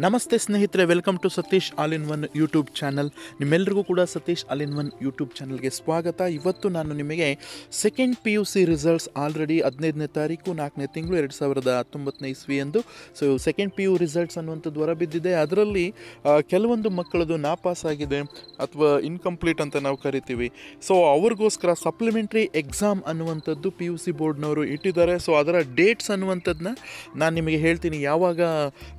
ನಮಸ್ತೆ ಸ್ನೇಹಿತರೆ, welcome to Satish all in one YouTube channel. ನಿಮ್ಮೆಲ್ಲರಿಗೂ ಕೂಡ Satish all in one YouTube ಚಾನಲ್ಗೆ ಸ್ವಾಗತ. ಇವತ್ತು ನಾನು ನಿಮಗೆ ಸೆಕೆಂಡ್ PUC ರಿಸಲ್ಟ್ಸ್ ಆಲ್ರೆಡಿ 15ನೇ ತಾರೀಕು 4ನೇ ತಿಂಗಳು 2019 ಇಸ್ವಿಯಂದು ಸೆಕೆಂಡ್ PU ರಿಸಲ್ಟ್ಸ್ ಅನ್ನುವಂಥದ್ದು ಹೊರಬಿದ್ದಿದೆ. ಅದರಲ್ಲಿ ಕೆಲವೊಂದು ಮಕ್ಕಳದು ನಾಪಾಸ್ ಆಗಿದೆ ಅಥವಾ ಇನ್ಕಂಪ್ಲೀಟ್ ಅಂತ ನಾವು ಕರಿತೀವಿ. ಸೊ ಅವ್ರಿಗೋಸ್ಕರ ಸಪ್ಲಿಮೆಂಟ್ರಿ ಎಕ್ಸಾಮ್ ಅನ್ನುವಂಥದ್ದು PUC ಬೋರ್ಡ್ನವರು ಇಟ್ಟಿದ್ದಾರೆ. ಸೊ ಅದರ ಡೇಟ್ಸ್ ಅನ್ನುವಂಥದ್ದನ್ನ ನಾನು ನಿಮಗೆ ಹೇಳ್ತೀನಿ, ಯಾವಾಗ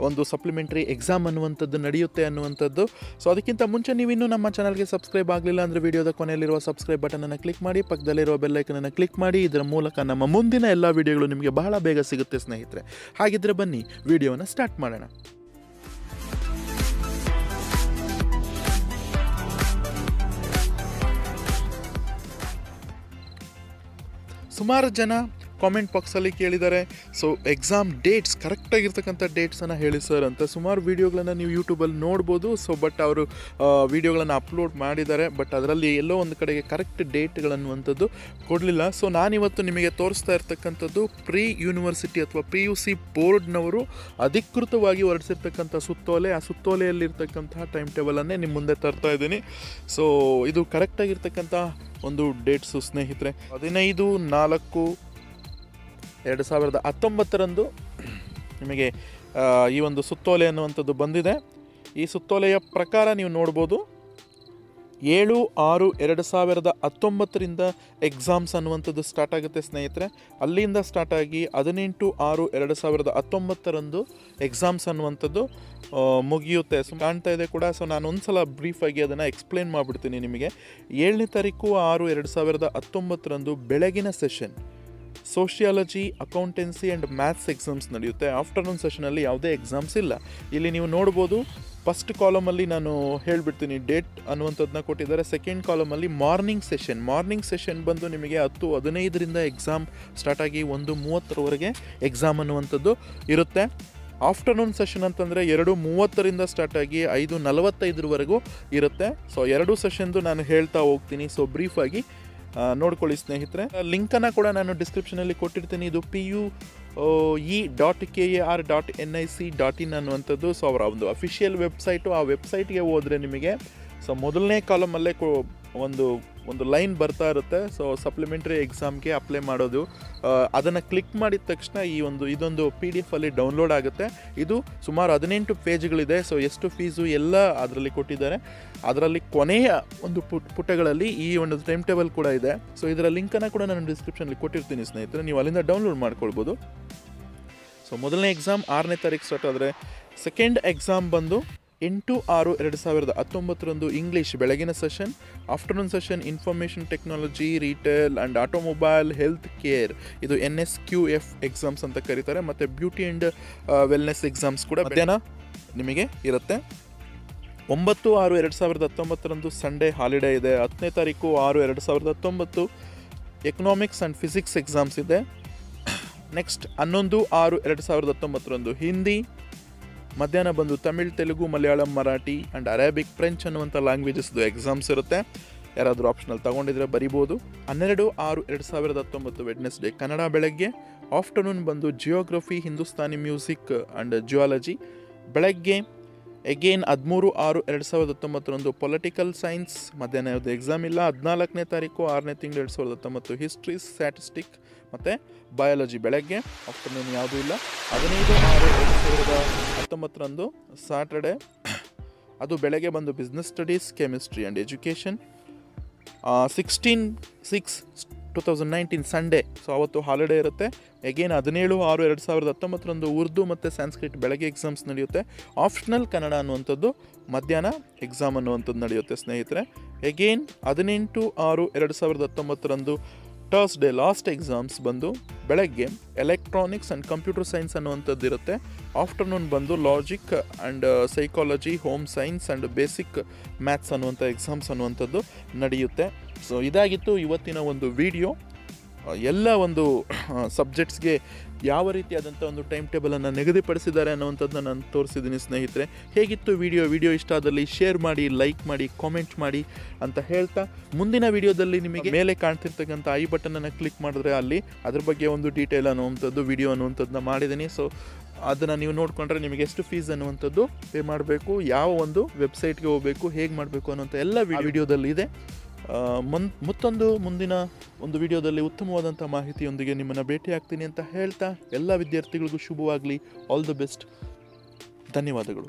ಒಂದು ಸಪ್ಲಿಮೆಂಟ್ರಿ ಎಕ್ಸಾಮ್ ಅನ್ನುವಂಥದ್ದು ನಡೆಯುತ್ತೆ ಅನ್ನುವಂಥದ್ದು. ಸೊ ಅದಕ್ಕಿಂತ ಮುಂಚೆ ನೀವಿನ್ನೂ ನಮ್ಮ ಚಾನಲ್ಗೆ ಸಬ್ಸ್ಕ್ರೈಬ್ ಆಗಲಿಲ್ಲ ಅಂದರೆ ವಿಡಿಯೋದ ಕೊನೆಯಲ್ಲಿರುವ ಸಬ್ಸ್ಕ್ರೈಬ್ ಬಟನನ್ನು ಕ್ಲಿಕ್ ಮಾಡಿ, ಪಕ್ಕದಲ್ಲಿರುವ ಬೆಲ್ಲೈಕನನ್ನು ಕ್ಲಿಕ್ ಮಾಡಿ. ಇದರ ಮೂಲಕ ನಮ್ಮ ಮುಂದಿನ ಎಲ್ಲ ವಿಡಿಯೋಗಳು ನಿಮಗೆ ಬಹಳ ಬೇಗ ಸಿಗುತ್ತೆ ಸ್ನೇಹಿತರೆ. ಹಾಗಿದ್ರೆ ಬನ್ನಿ ವಿಡಿಯೋನ ಸ್ಟಾರ್ಟ್ ಮಾಡೋಣ. ಸುಮಾರು ಜನ ಕಾಮೆಂಟ್ ಬಾಕ್ಸಲ್ಲಿ ಕೇಳಿದ್ದಾರೆ, ಸೊ ಎಕ್ಸಾಮ್ ಡೇಟ್ಸ್ ಕರೆಕ್ಟಾಗಿರ್ತಕ್ಕಂಥ ಡೇಟ್ಸನ್ನು ಹೇಳಿ ಸರ್ ಅಂತ. ಸುಮಾರು ವೀಡಿಯೋಗಳನ್ನು ನೀವು ಯೂಟ್ಯೂಬಲ್ಲಿ ನೋಡ್ಬೋದು. ಸೊ ಬಟ್ ಅವರು ವೀಡಿಯೋಗಳನ್ನು ಅಪ್ಲೋಡ್ ಮಾಡಿದ್ದಾರೆ, ಬಟ್ ಅದರಲ್ಲಿ ಎಲ್ಲೋ ಒಂದು ಕಡೆಗೆ ಕರೆಕ್ಟ್ ಡೇಟ್ಗಳನ್ನುವಂಥದ್ದು ಕೊಡಲಿಲ್ಲ. ಸೊ ನಾನಿವತ್ತು ನಿಮಗೆ ತೋರಿಸ್ತಾ ಇರ್ತಕ್ಕಂಥದ್ದು ಪ್ರೀ ಯೂನಿವರ್ಸಿಟಿ ಅಥವಾ PUC ಬೋರ್ಡ್ನವರು ಅಧಿಕೃತವಾಗಿ ಹೊರಡಿಸಿರ್ತಕ್ಕಂಥ ಸುತ್ತೋಲೆ. ಆ ಸುತ್ತೋಲೆಯಲ್ಲಿರ್ತಕ್ಕಂತಹ ಟೈಮ್ ಟೇಬಲನ್ನೇ ನಿಮ್ಮ ಮುಂದೆ ತರ್ತಾ ಇದ್ದೀನಿ. ಸೊ ಇದು ಕರೆಕ್ಟಾಗಿರ್ತಕ್ಕಂಥ ಒಂದು ಡೇಟ್ಸು ಸ್ನೇಹಿತರೆ. 15/4/2019 ನಿಮಗೆ ಈ ಒಂದು ಸುತ್ತೋಲೆ ಅನ್ನುವಂಥದ್ದು ಬಂದಿದೆ. ಈ ಸುತ್ತೋಲೆಯ ಪ್ರಕಾರ ನೀವು ನೋಡ್ಬೋದು 7/6/2019 ಎಕ್ಸಾಮ್ಸ್ ಅನ್ನುವಂಥದ್ದು ಸ್ಟಾರ್ಟ್ ಆಗುತ್ತೆ ಸ್ನೇಹಿತರೆ. ಅಲ್ಲಿಂದ ಸ್ಟಾರ್ಟ್ ಆಗಿ 18/6/2019 ಎಕ್ಸಾಮ್ಸ್ ಅನ್ನುವಂಥದ್ದು ಮುಗಿಯುತ್ತೆ. ಸೊ ಕಾಣ್ತಾ ಇದೆ ಕೂಡ. ಸೊ ನಾನು ಒಂದು ಸಲ ಬ್ರೀಫಾಗಿ ಅದನ್ನು ಎಕ್ಸ್ಪ್ಲೇನ್ ಮಾಡಿಬಿಡ್ತೀನಿ ನಿಮಗೆ. 7ನೇ ತಾರೀಕು 6/2019 ಬೆಳಗಿನ session sociology, accountancy and maths exams ನಡೆಯುತ್ತೆ. ಆಫ್ಟರ್ನೂನ್ ಸೆಷನಲ್ಲಿ ಯಾವುದೇ ಎಕ್ಸಾಮ್ಸ್ ಇಲ್ಲ. ಇಲ್ಲಿ ನೀವು ನೋಡ್ಬೋದು, ಫಸ್ಟ್ ಕಾಲಮಲ್ಲಿ ನಾನು ಹೇಳಿಬಿಡ್ತೀನಿ ಡೇಟ್ ಅನ್ನುವಂಥದ್ದನ್ನ ಕೊಟ್ಟಿದ್ದಾರೆ. ಸೆಕೆಂಡ್ ಕಾಲಮಲ್ಲಿ ಮಾರ್ನಿಂಗ್ ಸೆಷನ್ ಬಂದು ನಿಮಗೆ 10:15 ಎಕ್ಸಾಮ್ ಸ್ಟಾರ್ಟ್ ಆಗಿ 1:30 ಎಕ್ಸಾಮ್ ಅನ್ನುವಂಥದ್ದು ಇರುತ್ತೆ. ಆಫ್ಟರ್ನೂನ್ ಸೆಷನ್ ಅಂತಂದರೆ 2:30 ಸ್ಟಾರ್ಟ್ ಆಗಿ 5:45 ಇರುತ್ತೆ. ಸೊ ಎರಡು ಸೆಷನ್ದು ನಾನು ಹೇಳ್ತಾ ಹೋಗ್ತೀನಿ. ಸೊ ಬ್ರೀಫಾಗಿ ನೋಡ್ಕೊಳ್ಳಿ ಸ್ನೇಹಿತರೆ. ಲಿಂಕನ್ನು ಕೂಡ ನಾನು ಡಿಸ್ಕ್ರಿಪ್ಷನಲ್ಲಿ ಕೊಟ್ಟಿರ್ತೀನಿ. ಇದು PU.KAR.NIC.in ಅನ್ನುವಂಥದ್ದು. ಸೊ ಅವರ ಒಂದು ಅಫಿಷಿಯಲ್ ವೆಬ್ಸೈಟು. ಆ ವೆಬ್ಸೈಟ್ಗೆ ಹೋದರೆ ನಿಮಗೆ ಸೊ ಮೊದಲನೇ ಕಾಲಮಲ್ಲೇ ಒಂದು ಲೈನ್ ಬರ್ತಾ ಇರುತ್ತೆ. ಸೊ ಸಪ್ಲಿಮೆಂಟ್ರಿ ಎಕ್ಸಾಮ್ಗೆ ಅಪ್ಲೈ ಮಾಡೋದು, ಅದನ್ನು ಕ್ಲಿಕ್ ಮಾಡಿದ ತಕ್ಷಣ ಇದೊಂದು PDF ಅಲ್ಲಿ ಡೌನ್ಲೋಡ್ ಆಗುತ್ತೆ. ಇದು ಸುಮಾರು 18 ಪೇಜ್ಗಳಿದೆ. ಸೊ ಎಷ್ಟು ಫೀಸು ಎಲ್ಲ ಅದರಲ್ಲಿ ಕೊಟ್ಟಿದ್ದಾರೆ. ಅದರಲ್ಲಿ ಕೊನೆಯ ಒಂದು ಪುಟಗಳಲ್ಲಿ ಈ ಒಂದು ಟೈಮ್ ಟೇಬಲ್ ಕೂಡ ಇದೆ. ಸೊ ಇದರ ಲಿಂಕನ್ನು ಕೂಡ ನಾನು ಡಿಸ್ಕ್ರಿಪ್ಷನಲ್ಲಿ ಕೊಟ್ಟಿರ್ತೀನಿ ಸ್ನೇಹಿತರೆ, ನೀವು ಅಲ್ಲಿಂದ ಡೌನ್ಲೋಡ್ ಮಾಡ್ಕೊಳ್ಬೋದು. ಸೊ ಮೊದಲನೇ ಎಕ್ಸಾಮ್ 6ನೇ ತಾರೀಕು ಸ್ಟಾರ್ಟ್ ಆದರೆ, ಸೆಕೆಂಡ್ ಎಕ್ಸಾಮ್ ಬಂದು 8/6/2019 ಇಂಗ್ಲೀಷ್ ಬೆಳಗಿನ session. Afternoon session information technology, retail and automobile, health care, ಇದು NSQF ಎಕ್ಸಾಮ್ಸ್ ಅಂತ ಕರೀತಾರೆ. ಮತ್ತು ಬ್ಯೂಟಿ ಆ್ಯಂಡ್ ವೆಲ್ನೆಸ್ ಎಕ್ಸಾಮ್ಸ್ ಕೂಡ ಮಧ್ಯಾಹ್ನ ನಿಮಗೆ ಇರುತ್ತೆ. 9/6/2019 ಸಂಡೇ ಹಾಲಿಡೇ ಇದೆ. 10ನೇ ತಾರೀಕು 6/2019 ಎಕನಾಮಿಕ್ಸ್ ಆ್ಯಂಡ್ ಫಿಸಿಕ್ಸ್ ಎಕ್ಸಾಮ್ಸ್ ಇದೆ. ನೆಕ್ಸ್ಟ್ 11/6/2019 ಹಿಂದಿ. ಮಧ್ಯಾಹ್ನ ಬಂದು Tamil, Telugu, Malayalam, Marathi and Arabic, French ಅನ್ನುವಂಥ ಲ್ಯಾಂಗ್ವೇಜಸ್ದು ಎಕ್ಸಾಮ್ಸ್ ಇರುತ್ತೆ. ಯಾರಾದರೂ ಆಪ್ಷನಲ್ ತೊಗೊಂಡಿದ್ರೆ ಬರಿಬೋದು. 12/6/2019 ವೆಡ್ನೆಸ್ಡೇ ಕನ್ನಡ ಬೆಳಗ್ಗೆ. ಆಫ್ಟರ್ನೂನ್ ಬಂದು geography, Hindustani music and geology ಬೆಳಗ್ಗೆ. ಎಗೇನ್ 13/6/2019 ಪೊಲಿಟಿಕಲ್ ಸೈನ್ಸ್, ಮಧ್ಯಾಹ್ನ ಯಾವುದು ಎಕ್ಸಾಮ್ ಇಲ್ಲ. 14ನೇ ತಾರೀಕು 6ನೇ ತಿಂಗಳು 2019 ಹಿಸ್ಟ್ರಿ, ಸ್ಟ್ಯಾಟಿಸ್ಟಿಕ್ ಮತ್ತು ಬಯಾಲಜಿ ಬೆಳಗ್ಗೆ. ಆಫ್ಟರ್ನೂನ್ ಯಾವುದೂ ಇಲ್ಲ. 15/6/2019 ಸ್ಯಾಟರ್ಡೆ, ಅದು ಬೆಳಗ್ಗೆ ಬಂದು business studies, chemistry and education. 16/6/2019 Sunday, so ಅವತ್ತು ಹಾಲಿಡೇ ಇರುತ್ತೆ. ಎಗೇನ್ 17/6/2019 ಉರ್ದು ಮತ್ತು ಸಂಸ್ಕೃತ್ ಬೆಳಗ್ಗೆ ಎಕ್ಸಾಮ್ಸ್ ನಡೆಯುತ್ತೆ. ಆಪ್ಷನಲ್ ಕನ್ನಡ ಅನ್ನುವಂಥದ್ದು ಮಧ್ಯಾಹ್ನ ಎಕ್ಸಾಮ್ ಅನ್ನುವಂಥದ್ದು ನಡೆಯುತ್ತೆ ಸ್ನೇಹಿತರೆ. ಎಗೇನ್ 18/6/2019 ಥರ್ಸ್ಡೇ ಲಾಸ್ಟ್ ಎಕ್ಸಾಮ್ಸ್ ಬಂದು ಬೆಳಗ್ಗೆ ಎಲೆಕ್ಟ್ರಾನಿಕ್ಸ್ ಆ್ಯಂಡ್ ಕಂಪ್ಯೂಟರ್ ಸೈನ್ಸ್ ಅನ್ನುವಂಥದ್ದು ಇರುತ್ತೆ. ಆಫ್ಟರ್ನೂನ್ ಬಂದು logic and psychology, home science and basic maths ಅನ್ನುವಂಥ ಎಕ್ಸಾಮ್ಸ್ ಅನ್ನುವಂಥದ್ದು ನಡೆಯುತ್ತೆ. ಸೊ ಇದಾಗಿತ್ತು ಇವತ್ತಿನ ಒಂದು ವಿಡಿಯೋ. ಎಲ್ಲ ಒಂದು ಸಬ್ಜೆಕ್ಟ್ಸ್ಗೆ ಯಾವ ರೀತಿಯಾದಂಥ ಒಂದು ಟೈಮ್ ಟೇಬಲನ್ನು ನಿಗದಿಪಡಿಸಿದ್ದಾರೆ ಅನ್ನುವಂಥದ್ದನ್ನ ನಾನು ತೋರಿಸಿದ್ದೀನಿ ಸ್ನೇಹಿತರೆ. ಹೇಗಿತ್ತು ವಿಡಿಯೋ ಇಷ್ಟ ಆದಲ್ಲಿ ಶೇರ್ ಮಾಡಿ, ಲೈಕ್ ಮಾಡಿ, ಕಾಮೆಂಟ್ ಮಾಡಿ ಅಂತ ಹೇಳ್ತಾ, ಮುಂದಿನ ವಿಡಿಯೋದಲ್ಲಿ ನಿಮಗೆ ಮೇಲೆ ಕಾಣ್ತಿರ್ತಕ್ಕಂಥ ಐ ಬಟನನ್ನು ಕ್ಲಿಕ್ ಮಾಡಿದ್ರೆ ಅಲ್ಲಿ ಅದ್ರ ಬಗ್ಗೆ ಒಂದು ಡೀಟೇಲ್ ಅನ್ನುವಂಥದ್ದು ವಿಡಿಯೋ ಅನ್ನುವಂಥದ್ದನ್ನ ಮಾಡಿದ್ದೀನಿ. ಸೊ ಅದನ್ನು ನೀವು ನೋಡಿಕೊಂಡ್ರೆ ನಿಮಗೆ ಎಷ್ಟು ಫೀಸ್ ಅನ್ನುವಂಥದ್ದು ಪೇ ಮಾಡಬೇಕು, ಯಾವ ಒಂದು ವೆಬ್ಸೈಟ್ಗೆ ಹೋಗಬೇಕು, ಹೇಗೆ ಮಾಡಬೇಕು ಅನ್ನೋಂಥ ಎಲ್ಲ ವಿಡಿಯೋದಲ್ಲಿ ಇದೆ. ಮತ್ತೊಂದು ಮುಂದಿನ ಒಂದು ವಿಡಿಯೋದಲ್ಲಿ ಉತ್ತಮವಾದಂಥ ಮಾಹಿತಿಯೊಂದಿಗೆ ನಿಮ್ಮನ್ನು ಭೇಟಿ ಆಗ್ತೀನಿ ಅಂತ ಹೇಳ್ತಾ ಎಲ್ಲ ವಿದ್ಯಾರ್ಥಿಗಳಿಗೂ ಶುಭವಾಗಲಿ. All the best. ಧನ್ಯವಾದಗಳು.